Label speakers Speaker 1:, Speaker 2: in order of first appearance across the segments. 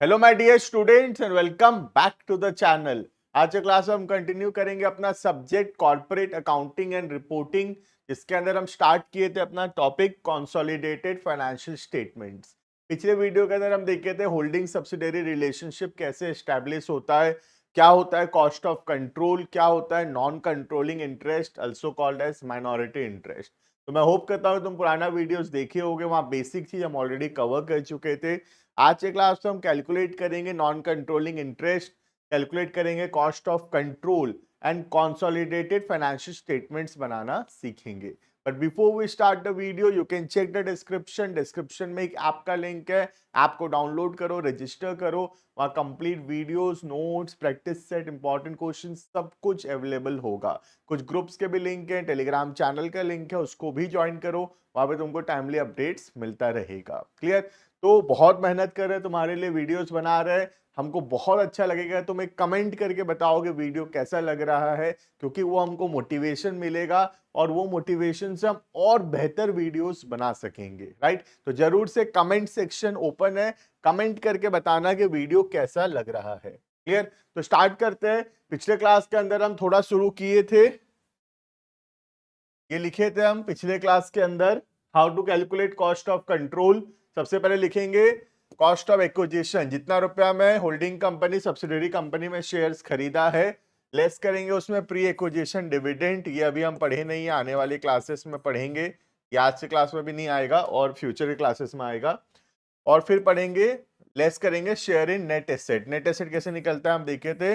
Speaker 1: Hello my dear students and welcome back to the channel. आज के class में हम कंटिन्यू करेंगे अपना subject corporate accounting and reporting, जिसके अंदर हम स्टार्ट किए थे अपना टॉपिक कंसोलिडेटेड फाइनेंशियल स्टेटमेंट्स। पिछले वीडियो के अंदर हम देखे थे होल्डिंग सब्सिडियरी रिलेशनशिप कैसे एस्टेब्लिश होता है, क्या होता है कॉस्ट ऑफ कंट्रोल, क्या होता है non controlling interest also called as minority interest. तो मैं होप करता हूँ तुम पुराना वीडियोस देखे होगे, वहां बेसिक चीज हम ऑलरेडी कवर कर चुके थे। आज के क्लास में हम कैलकुलेट करेंगे नॉन कंट्रोलिंग इंटरेस्ट, कैलकुलेट करेंगे cost of control and consolidated financial statements बनाना सीखेंगे। But before we start the video you can check the description में एक ऐप का लिंक है। ऐप को डाउनलोड करो, रजिस्टर करो, वहाँ complete videos, notes, practice set, important question सब कुछ अवेलेबल होगा। कुछ ग्रुप्स के भी लिंक है, टेलीग्राम चैनल का लिंक है, उसको भी ज्वाइन करो, वहां पे तुमको टाइमली अपडेट्स मिलता रहेगा। क्लियर? तो बहुत मेहनत कर रहे हैं, तुम्हारे लिए वीडियोस बना रहे हैं, हमको बहुत अच्छा लगेगा तुम एक कमेंट करके बताओगे वीडियो कैसा लग रहा है, क्योंकि वो हमको मोटिवेशन मिलेगा और वो मोटिवेशन से हम और बेहतर वीडियोस बना सकेंगे। राइट? तो जरूर से कमेंट सेक्शन ओपन है, कमेंट करके बताना कि वीडियो कैसा लग रहा है। क्लियर? तो स्टार्ट करते हैं। पिछले क्लास के अंदर हम थोड़ा शुरू किए थे, ये लिखे थे हम पिछले क्लास के अंदर, how to calculate cost of control. सबसे पहले लिखेंगे कॉस्ट ऑफ एक्विजिशन, जितना रुपया में होल्डिंग कंपनी सब्सिडरी कंपनी में शेयर्स खरीदा है, लेस करेंगे उसमें प्री एक्विजिशन डिविडेंड। ये अभी हम पढ़े नहीं है, आने वाली क्लासेस में पढ़ेंगे, ये आज के क्लास में भी नहीं आएगा और फ्यूचर के क्लासेस में आएगा। और फिर पढ़ेंगे, लेस करेंगे share in net asset. Net asset कैसे निकलता है हम देखे थे,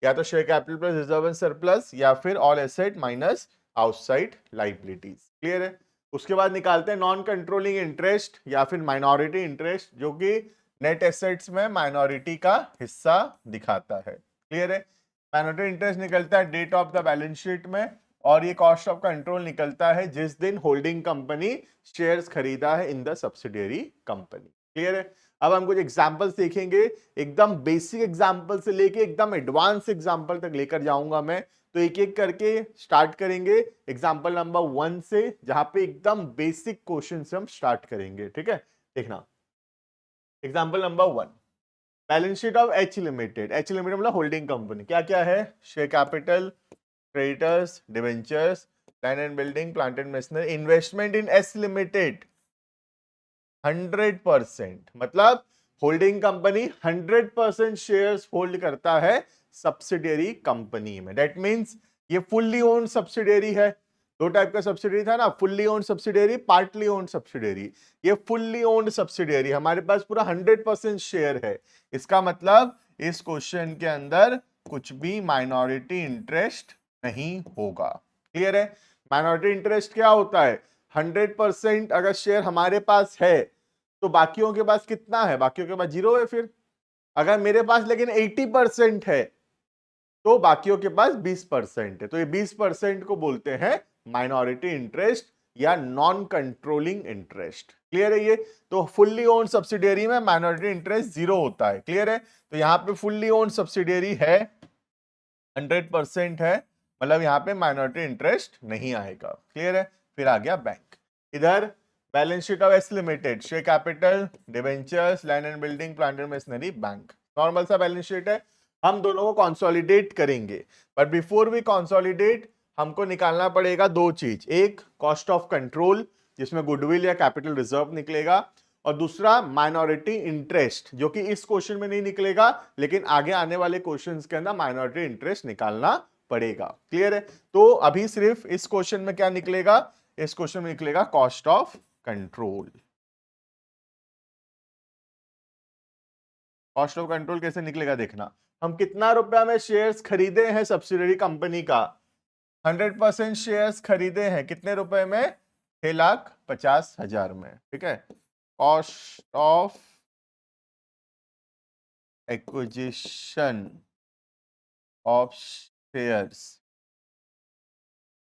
Speaker 1: या तो share capital plus reserve and surplus, या फिर all asset minus outside liabilities. Clear है? उसके बाद निकालते हैं नॉन कंट्रोलिंग इंटरेस्ट या फिर माइनॉरिटी इंटरेस्ट, जो कि नेट एसेट्स में माइनॉरिटी का हिस्सा दिखाता है। क्लियर है? माइनॉरिटी इंटरेस्ट निकलता है date of the balance sheet में, और ये कॉस्ट ऑफ कंट्रोल निकलता है जिस दिन होल्डिंग कंपनी शेयर्स खरीदा है in the subsidiary company. Clear है? अब हम कुछ एग्जांपल्स देखेंगे, एकदम बेसिक एग्जांपल से लेके एकदम एडवांस एग्जांपल तक लेकर जाऊंगा मैं। तो एक एक करके स्टार्ट करेंगे एग्जांपल नंबर 1 से, जहां पे एकदम बेसिक क्वेश्चन से हम स्टार्ट करेंगे। ठीक है? देखना example number 1, balance sheet of H limited. H limited मतलब होल्डिंग कंपनी। क्या क्या है? Share capital, creditors, debentures, land and building, plant and machinery. Investment in S limited 100%, मतलब होल्डिंग कंपनी 100% शेयर्स होल्ड करता है सब्सिडियरी कंपनी में। That means ये fully owned subsidiary है। दो टाइप का सब्सिडियरी था ना, fully owned subsidiary, partly owned subsidiary. ये फुल्ली ओन्ड सब्सिडियरी, हमारे पास पूरा 100% शेयर है। इसका मतलब इस क्वेश्चन के अंदर कुछ भी माइनॉरिटी इंटरेस्ट नहीं होगा। क्लियर है? माइनॉरिटी इंटरेस्ट क्या होता है? 100% अगर शेयर हमारे पास है तो बाकियों के पास कितना है? बाकियों के पास जीरो है। फिर अगर मेरे पास लेकिन 80% है तो बाकियों के पास 20% है, तो ये 20% को बोलते हैं माइनॉरिटी इंटरेस्ट या नॉन कंट्रोलिंग इंटरेस्ट। क्लियर है ये? तो फुल्ली ओन्ड सब्सिडियरी में माइनॉरिटी इंटरेस्ट जीरो होता है। क्लियर है? तो यहां पे फुल्ली ओन्ड सब्सिडियरी है, 100% है, मतलब यहां पे माइनॉरिटी इंटरेस्ट नहीं आएगा। क्लियर है? फिर आ गया बैंक। इधर balance sheet of S limited, share capital, debentures, land and building, plant and machinery, bank. Normal सा बैलेंस शीट है। हम दोनों को कंसोलिडेट करेंगे, बट बिफोर वी कंसोलिडेट हमको निकालना पड़ेगा दो चीज। एक कॉस्ट ऑफ कंट्रोल, जिसमें गुडविल या कैपिटल रिजर्व निकलेगा, और दूसरा माइनॉरिटी इंटरेस्ट, जो कि इस क्वेश्चन में नहीं निकलेगा लेकिन आगे आने वाले क्वेश्चंस के अंदर माइनॉरिटी इंटरेस्ट निकालना पड़ेगा। क्लियर है? तो अभी सिर्फ इस क्वेश्चन में क्या निकलेगा? इस क्वेश्चन में निकलेगा cost of control. Cost of control कैसे निकलेगा देखना, हम कितना रुपया में शेयर्स खरीदे हैं सब्सिडियरी कंपनी का? 100% शेयर्स खरीदे हैं कितने रुपए में? 6,50,000 में। ठीक है? Cost of acquisition of shares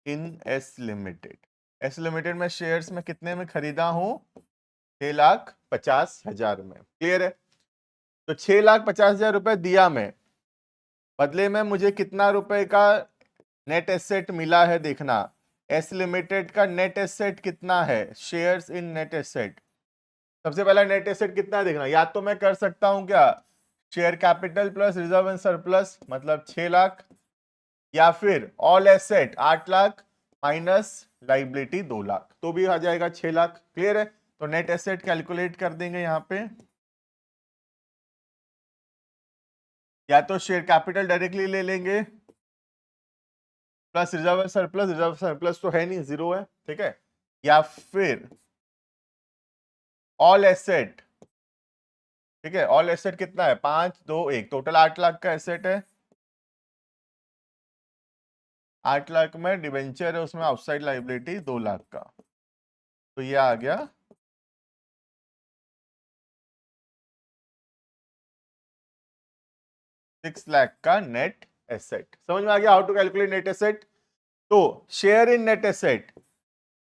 Speaker 1: in S limited. S limited में शेयर्स में कितने में खरीदा हूं? 6,50,000 में। क्लियर है? तो 6,50,000 रुपए दिया मैं, बदले में मुझे कितना रुपए का नेट एसेट मिला है देखना। एस लिमिटेड का नेट एसेट कितना है? शेयर्स इन नेट एसेट सबसे पहला नेट एसेट कितना देखना, या तो मैं कर सकता हूं क्या, share capital plus reserve and surplus मतलब 6 लाख, या फिर all asset 8 lakh minus liability 2 lakh, तो भी आ जाएगा 6 लाख। क्लियर है? तो नेट एसेट कैलकुलेट कर देंगे यहां पे, या तो शेयर कैपिटल डायरेक्टली ले लेंगे प्लस रिजर्व सरप्लस तो है नहीं, जीरो है, ठीक है, या फिर ऑल एसेट, ठीक है, ऑल एसेट कितना है 521, टोटल 8 लाख का एसेट है, 8 लाख में डिवेंचर है उसमें आउटसाइड लाइबिलिटी 2 लाख का, तो ये आ गया 6 लाख का नेट एसेट। समझ में आ गया how to calculate net asset? तो share in net asset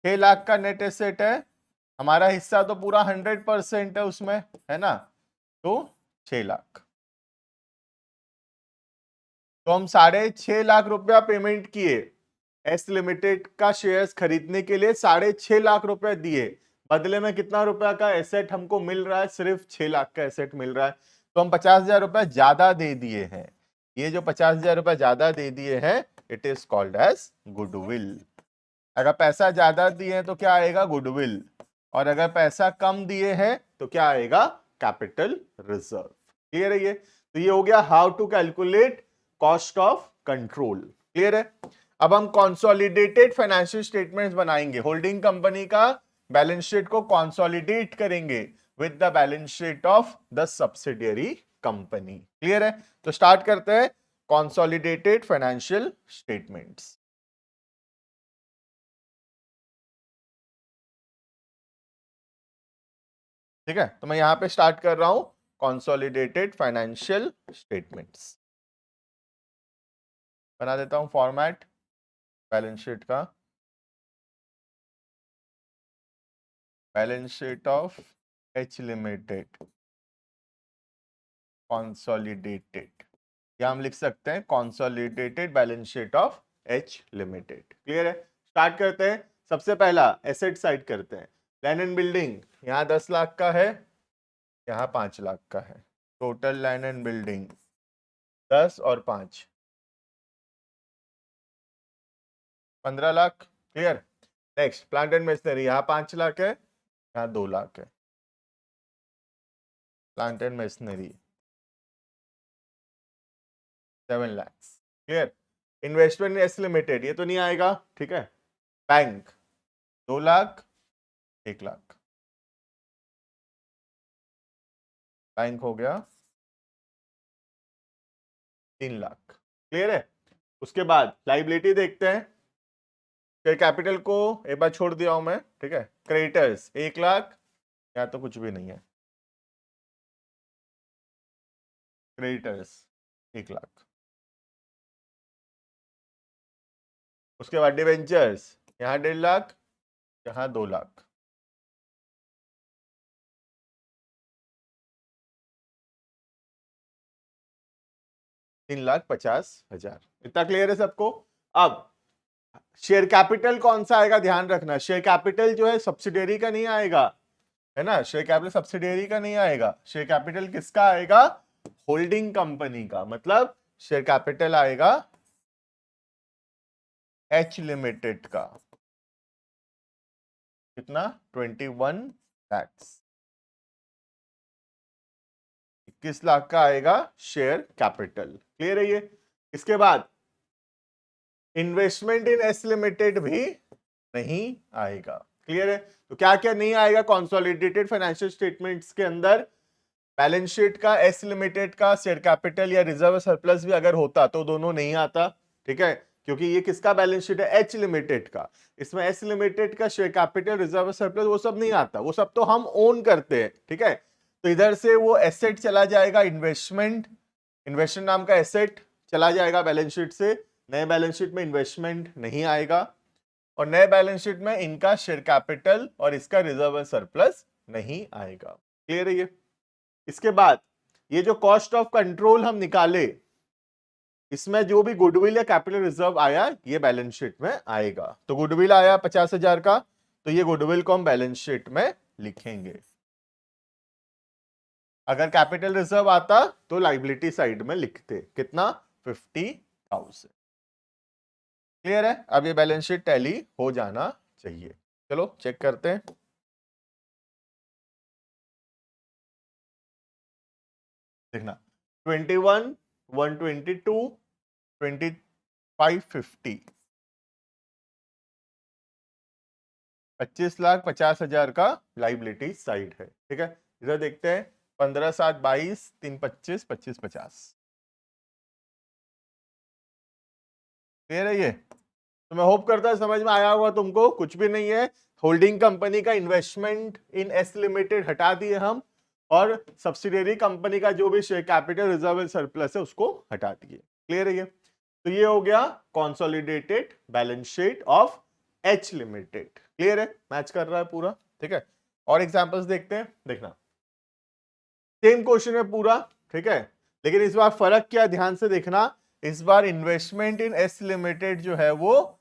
Speaker 1: 6 lakh का नेट एसेट है, हमारा हिस्सा तो पूरा 100% है उसमें, है ना, तो 6 लाख, तो हम 6.5 लाख रुपया पेमेंट किए एस लिमिटेड का शेयर्स खरीदने के लिए, 6.5 लाख रुपए दिए, बदले में कितना रुपया का एसेट हमको मिल रहा है, सिर्फ 6 लाख का एसेट मिल रहा है, तो हम 50,000 रुपए ज्यादा दे दिए हैं। ये जो 50,000 रुपए ज्यादा दे दिए हैं, it is called as goodwill. अगर पैसा ज्यादा दिए हैं तो क्या आएगा, गुडविल, और अगर पैसा कम दिए हैं तो क्या आएगा, कैपिटल रिजर्व। क्लियर है? ये तो ये हो गया how to calculate cost of control. Clear है? अब हम कंसोलिडेटेड फाइनेंशियल स्टेटमेंट्स बनाएंगे, होल्डिंग कंपनी का बैलेंस शीट को कंसोलिडेट करेंगे with the balance sheet of the subsidiary company. Clear है? तो स्टार्ट करते हैं कंसोलिडेटेड फाइनेंशियल स्टेटमेंट्स। ठीक है, तो मैं यहां पे स्टार्ट कर रहा हूं कंसोलिडेटेड फाइनेंशियल स्टेटमेंट्स, बना देता हूं फॉर्मेट बैलेंस शीट का, balance sheet of H limited consolidated, या हम लिख सकते हैं consolidated balance sheet of H limited. Clear है? स्टार्ट करते हैं। सबसे पहला एसेट साइड करते हैं, लैंड एंड बिल्डिंग, यहां 10 लाख का है, यहां 5 लाख का है, टोटल लैंड एंड बिल्डिंग 10 और 5 15 lakh. Clear? Next plant and machinery, यहां 5 लाख है, यहां 2 लाख है, plant and machinery 7 lakh. Clear? Investment S limited, ये तो नहीं आएगा, ठीक है, बैंक 2 लाख 1 लाख, बैंक हो गया 3 लाख। क्लियर है? उसके बाद लाइबिलिटी देखते हैं, शेयर कैपिटल को एक बार छोड़ दिया हूं मैं, ठीक है, क्रेडिटर्स 1 लाख, या तो कुछ भी नहीं है, क्रेडिटर्स 1 लाख। उसके बाद डिवेंचर्स, यहां 1.5 लाख, यहां 2 लाख, 3,50,000। इतना क्लियर है सबको? अब शेयर कैपिटल कौन सा आएगा ध्यान रखना, शेयर कैपिटल जो है सब्सिडियरी का नहीं आएगा, है ना, शेयर कैपिटल सब्सिडियरी का नहीं आएगा, शेयर कैपिटल किसका आएगा, होल्डिंग कंपनी का, मतलब शेयर कैपिटल आएगा एच लिमिटेड का, कितना 21 लाख, 21 लाख का आएगा शेयर कैपिटल। क्लियर है ये? इसके बाद इन्वेस्टमेंट इन एस लिमिटेड भी नहीं आएगा। क्लियर है? तो क्या क्या नहीं आएगा कंसोलिडेटेड फाइनेंशियल स्टेटमेंट्स के अंदर, बैलेंस शीट का एस लिमिटेड का शेयर कैपिटल या रिजर्व सरप्लस भी अगर होता तो दोनों नहीं आता, ठीक है, क्योंकि ये किसका बैलेंस शीट है, एच लिमिटेड का, इसमें एस लिमिटेड का शेयर कैपिटल रिजर्व सरप्लस वो सब नहीं आता, वो सब तो हम ओन करते हैं, ठीक है, तो इधर से वो एसेट चला जाएगा, इन्वेस्टमेंट, इन्वेस्टमेंट नाम का एसेट चला जाएगा बैलेंस शीट से, नए बैलेंस शीट में इन्वेस्टमेंट नहीं आएगा, और नए बैलेंस शीट में इनका शेयर कैपिटल और इसका रिजर्व सरप्लस नहीं आएगा। क्लियर है ये? इसके बाद ये जो कॉस्ट ऑफ कंट्रोल हम निकाले, इसमें जो भी गुडविल या कैपिटल रिजर्व आया ये बैलेंस शीट में आएगा, तो गुडविल आया 50,000 का, तो ये गुडविल को हम बैलेंस शीट में लिखेंगे। अगर कैपिटल रिजर्व आता तो लाइबिलिटी साइड में लिखते कितना 50,000। क्लियर है? अब ये बैलेंस शीट टैली हो जाना चाहिए। चलो चेक करते हैं। देखना 21, 122, 2550, 25,50,000 का लाइबिलिटी साइड है। ठीक है, इधर देखते हैं 15 7 22 3 25 25 50। क्लियर है ये? तो मैं होप करता हूं समझ में आया होगा तुमको। कुछ भी नहीं है, होल्डिंग कंपनी का इन्वेस्टमेंट इन एस लिमिटेड हटा दिए हम, और सब्सिडियरी कंपनी का जो भी share capital reserve and surplus है उसको हटा दिए। क्लियर है ये? तो ये हो गया consolidated balance sheet of H limited. Clear है? मैच कर रहा है पूरा? ठीक है, और एग्जांपल्स देखते हैं। देखना सेम क्वेश्चन है पूरा, ठीक है, लेकिन इस बार फर्क क्या, ध्यान से देखना। इस बार इन्वेस्टमेंट इन एस लिमिटेड जो है वो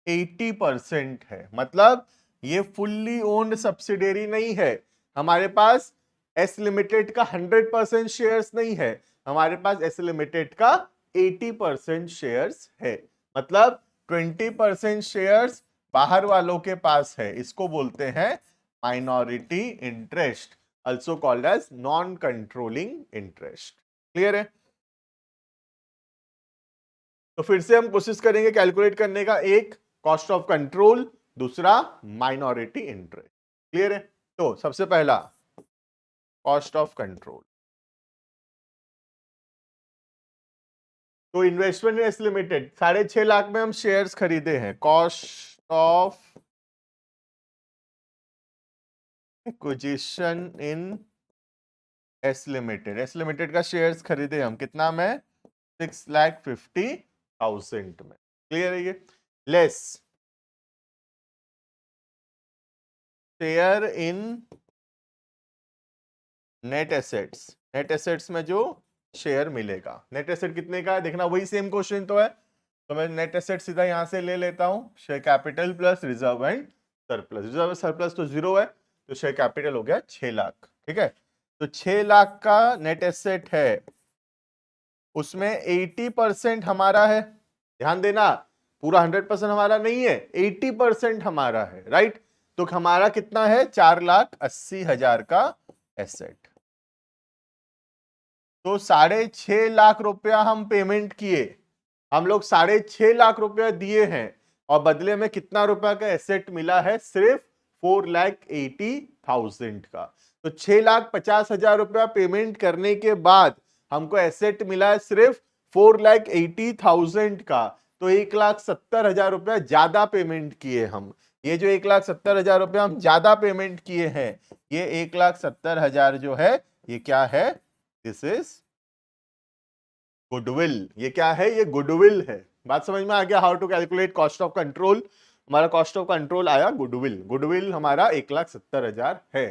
Speaker 1: 80% है। मतलब ये फुल्ली ओन्ड सब्सिडियरी नहीं है। हमारे पास एस लिमिटेड का 100% शेयर्स नहीं है, हमारे पास एस लिमिटेड का 80% शेयर्स है। मतलब 20% शेयर्स बाहर वालों के पास है। इसको बोलते हैं minority interest, also called as non controlling interest. Clear है? तो फिर से हम कोशिश करेंगे कैलकुलेट करने का, एक कॉस्ट ऑफ कंट्रोल, दूसरा माइनॉरिटी इंटरेस्ट। क्लियर है? तो सबसे पहला कॉस्ट ऑफ कंट्रोल। तो इन्वेस्टमेंट एस लिमिटेड 6.5 लाख में हम शेयर्स खरीदे हैं। Cost of acquisition in S limited, S limited का शेयर्स खरीदे हम कितना में, 6,50,000 में। क्लियर है ये? Less share in net assets, net assets में जो शेयर मिलेगा। नेट एसेट कितने का है देखना, वही सेम क्वेश्चन तो है। तो मैं नेट एसेट सीधा यहां से ले लेता हूं, share capital plus reserve and surplus. Reserve surplus तो जीरो है, तो शेयर कैपिटल हो गया 6 लाख। ठीक है, तो 6 लाख का नेट एसेट है, उसमें 80% हमारा है। ध्यान देना, पूरा 100% हमारा नहीं है, 80% हमारा है। राइट? तो हमारा कितना है, 4,80,000 का एसेट। तो 6.5 लाख रुपया हम पेमेंट किए, हम लोग 6.5 लाख रुपया दिए हैं, और बदले में कितना रुपया का एसेट मिला है, सिर्फ 4,80,000 का। तो 6,50,000 रुपया पेमेंट करने के बाद हमको एसेट मिला है सिर्फ 4,80,000 का। तो 1,70,000 रुपया ज्यादा पेमेंट किए हम। ये जो 1,70,000 रुपया हम ज्यादा पेमेंट किए हैं, ये 1,70,000 जो है ये क्या है, दिस इज गुडविल। ये क्या है, ये गुडविल है। बात समझ में आ गया? How to calculate cost of control. हमारा कॉस्ट ऑफ कंट्रोल आया गुडविल। गुडविल हमारा 1,70,000 है।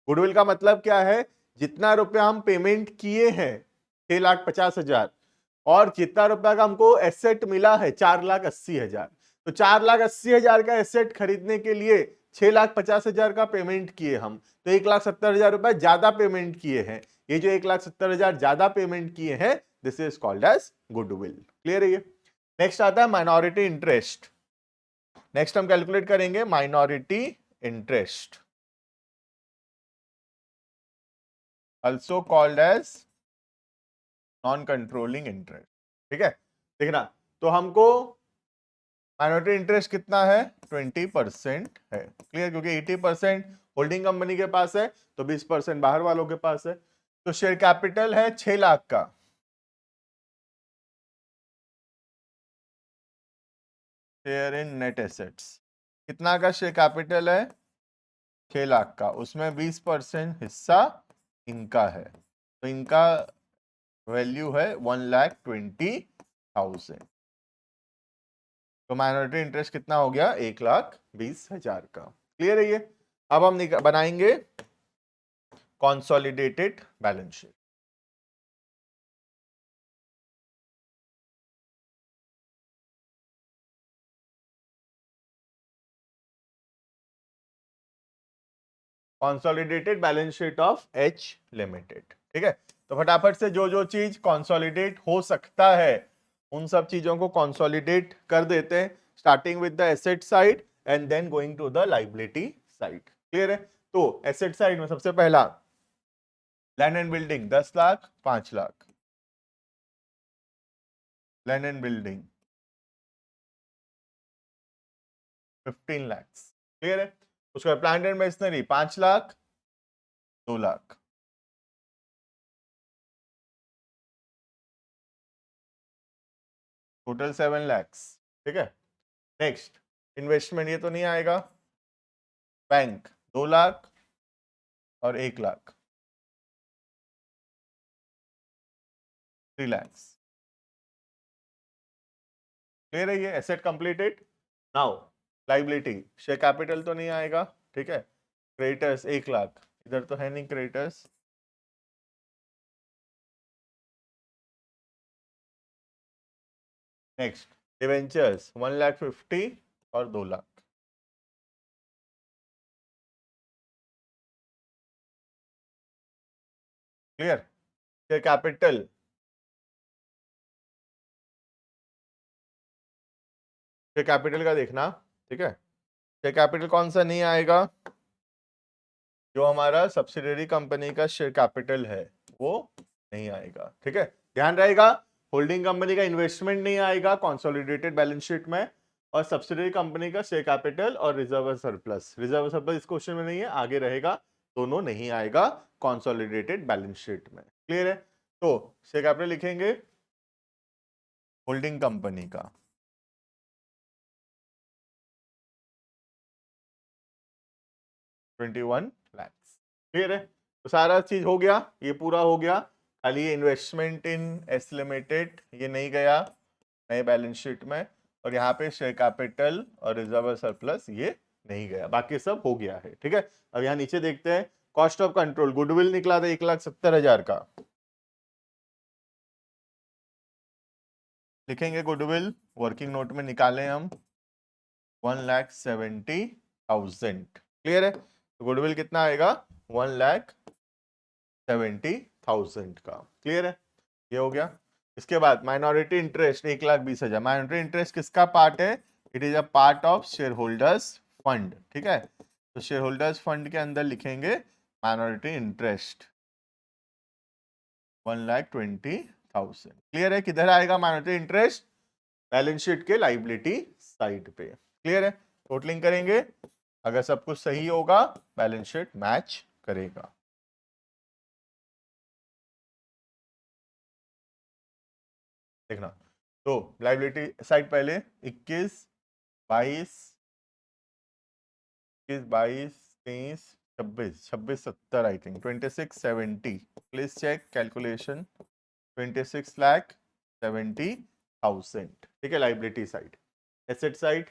Speaker 1: गुडविल का मतलब क्या है, जितना रुपया हम पेमेंट किए हैं 6,50,000, और जितना रुपया का हमको एसेट मिला है 4,80,000। तो 4,80,000 का एसेट खरीदने के लिए 6,50,000 का पेमेंट किए हम, तो 1,70,000 रुपए ज्यादा पेमेंट किए हैं। ये जो 1,70,000 ज्यादा पेमेंट किए हैं, this is called as goodwill. Clear है ये? नेक्स्ट आता है माइनॉरिटी इंटरेस्ट। नेक्स्ट हम कैलकुलेट करेंगे minority interest, also called as non controlling interest. ठीक है, देखना, तो हमको माइनॉरिटी इंटरेस्ट कितना है, 20% है। क्लियर? क्योंकि 80% होल्डिंग कंपनी के पास है, तो 20% बाहर वालों के पास है। तो शेयर कैपिटल है 6 लाख का, शेयर इन नेट एसेट्स कितना का शेयर कैपिटल है, 6 लाख का, उसमें 20% हिस्सा इनका है, तो इनका वैल्यू है 1,20,000। तो माइनॉरिटी इंटरेस्ट कितना हो गया, 1,20,000 का। क्लियर है ये? अब हम बनाएंगे consolidated balance sheet. consolidated balance sheet of H limited. ठीक है, तो फटाफट से जो जो चीज कंसोलिडेट हो सकता है उन सब चीजों को कंसोलिडेट कर देते हैं, starting with the asset side and then going to the liability side. Clear है? तो एसेट साइड में सबसे पहला land and building 10 lakh 5 lakh, land and building 15 lakhs। Clear है? उसके बाद plant and machinery 5 lakh 2 lakh, total 7 lakhs। ठीक है, नेक्स्ट इन्वेस्टमेंट ये तो नहीं आएगा, बैंक 2 लाख और 1 लाख, 3 lakhs। क्लियर है? ये asset completed. Now liability, share capital तो नहीं आएगा, ठीक है, क्रेडिटर्स 1 लाख, इधर तो है नहीं क्रेडिटर्स। नेक्स्ट डिवेंचर्स 1,50,000 और 2 lakh. Clear? Share capital, share capital का देखना, ठीक है, शेयर कैपिटल कौन सा नहीं आएगा, जो हमारा सब्सिडियरी कंपनी का शेयर कैपिटल है वो नहीं आएगा। ठीक है, ध्यान रहेगा, होल्डिंग कंपनी का इन्वेस्टमेंट नहीं आएगा कंसोलिडेटेड बैलेंस शीट में, और सब्सिडियरी कंपनी का शेयर कैपिटल और रिजर्व सरप्लस, रिजर्व सरप्लस इस क्वेश्चन में नहीं है, आगे रहेगा, दोनों नहीं आएगा कंसोलिडेटेड बैलेंस शीट में। क्लियर है? तो शेयर कैपिटल लिखेंगे होल्डिंग कंपनी का 21 lakhs। क्लियर है? तो सारा चीज हो गया, ये पूरा हो गया, खाली ये इन्वेस्टमेंट इन एस लिमिटेड ये नहीं गया नए बैलेंस शीट में, और यहाँ पे शेयर कैपिटल और रिजर्व सरप्लस ये नहीं गया, बाकी सब हो गया है। ठीक है, अब यहाँ नीचे देखते हैं, कॉस्ट ऑफ कंट्रोल गुडविल निकला था 1,70,000 का, लिखेंगे गुडविल, वर्किंग नोट में निकालें हम 1,70,000। क्लियर है? तो गुडविल कितना आएगा, 1,70,000 का। क्लियर है? ये हो गया। इसके बाद माइनॉरिटी इंटरेस्ट 1,20,000, माइनॉरिटी इंटरेस्ट किसका पार्ट है, it is a part of share holders fund. ठीक है, तो शेयर होल्डर्स फंड के अंदर लिखेंगे माइनॉरिटी इंटरेस्ट 1,20,000। क्लियर है? किधर आएगा माइनॉरिटी इंटरेस्ट, बैलेंस शीट के लाइबिलिटी साइड पे। क्लियर है? टोटलिंग करेंगे, अगर सब कुछ सही होगा बैलेंस शीट मैच करेगा। देखना, तो लाइबिलिटी साइड पहले 21, 22, 21, 22, 23, 26, 26, 70 I think 26, 70, please check calculation, 26,70,000। ठीक है, liability side. Asset side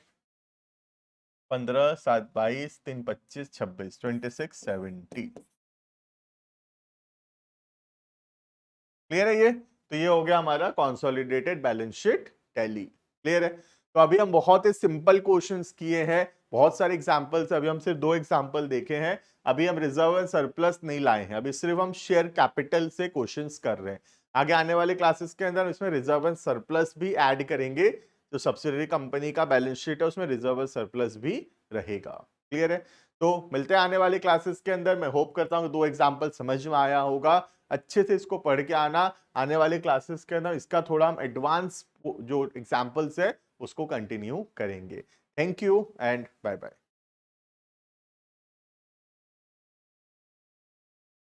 Speaker 1: 15, 7, 22, 3, 25, 26, 26, 70। Clear है ये? तो ये हो गया हमारा consolidated balance sheet tally. Clear है? तो अभी हम बहुत ही सिंपल क्वेश्चंस किए हैं, बहुत सारे एग्जांपल्स, अभी हम सिर्फ 2 एग्जांपल देखे हैं, अभी हम रिजर्व एंड सरप्लस नहीं लाए हैं, अभी सिर्फ हम शेयर कैपिटल से क्वेश्चंस कर रहे हैं। आगे आने वाले क्लासेस के अंदर इसमें रिजर्व एंड सरप्लस भी ऐड करेंगे, जो सब्सिडियरी कंपनी का बैलेंस शीट है उसमें रिजर्व एंड सरप्लस भी रहेगा। क्लियर है? तो मिलते हैं आने वाले क्लासेस के अंदर। मैं होप करता हूं 2 एग्जांपल समझ में आया होगा, अच्छे से इसको पढ़ के आना, आने वाले क्लासेस के अंदर इसका थोड़ा हम एडवांस जो एग्जांपल्स है उसको कंटिन्यू करेंगे। Thank you and bye bye.